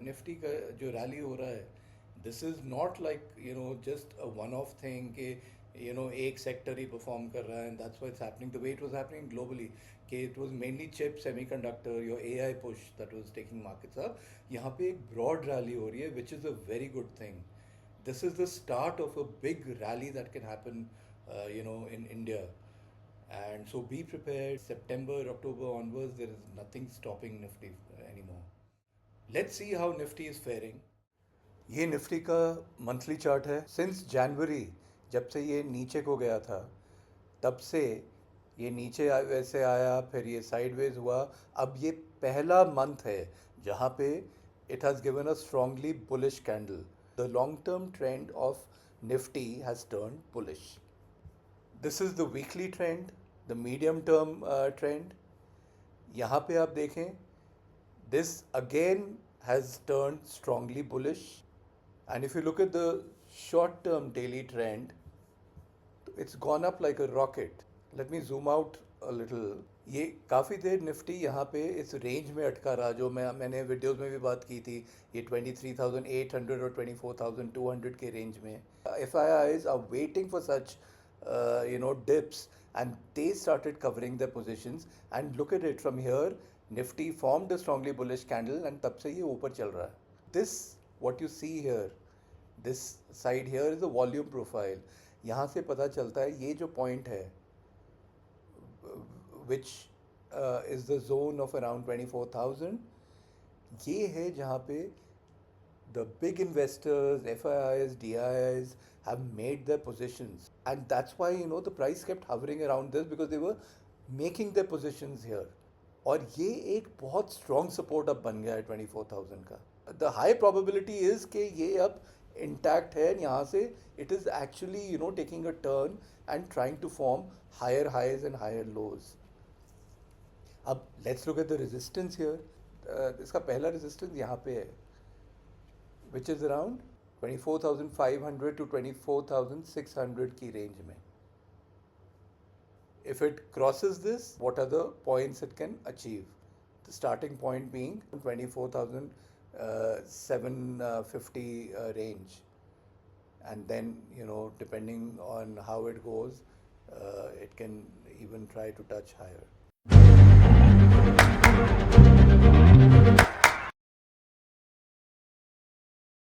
Nifty का जो rally हो रहा है, this is not like just a one off thing कि एक सेक्टर ही परफॉर्म कर रहा है and that's why it's happening the way it was happening globally, कि it was mainly chip semiconductor your AI push that was taking markets up. यहाँ पे एक ब्रॉड रैली हो रही है which is a very good thing. This is the start of a big rally that can happen, in India. And so be prepared. September, October onwards, there is nothing stopping Nifty anymore. Let's see how Nifty is faring. ये Nifty का monthly chart है. Since January, जब से ये नीचे को गया था, तब से ये नीचे वैसे आया, फिर ये साइडवेज हुआ. अब ये पहला मंथ है जहाँ पे it has given a strongly bullish candle. The long-term trend of Nifty has turned bullish. This is the weekly trend, the medium-term trend. यहाँ पे आप देखें, this again has turned strongly bullish. And if you look at the short-term daily trend, it's gone up like a rocket. Let me zoom out a little. ये काफ़ी देर Nifty यहाँ पे इस range में अटका रहा, जो मैंने वीडियोस में भी बात की थी. ये 23,800 और 24,200 के रेंज में. FIIs are waiting for such dips, and they started covering their positions. And look at it from here, Nifty formed a strongly bullish candle and तब से ये ऊपर चल रहा है. This what you see here, this side here is the volume profile. यहाँ से पता चलता है ये जो पॉइंट है, which is the zone of around 24,000, ये है जहाँ पे the big investors, FIIs, DIIs have made their positions, and that's why the price kept hovering around this, because they were making their positions here. और ये एक बहुत strong support अब बन गया है 24,000 का. The high probability is कि ये अब intact है. यहाँ से it is actually taking a turn and trying to form higher highs and higher lows. अब let's look at the resistance here. इसका पहला resistance यहाँ पे है, which is around 24,500 to 24,600 की range में. If it crosses this, what are the points it can achieve? The starting point being 24,750 range, and then depending on how it goes, it can even try to touch higher.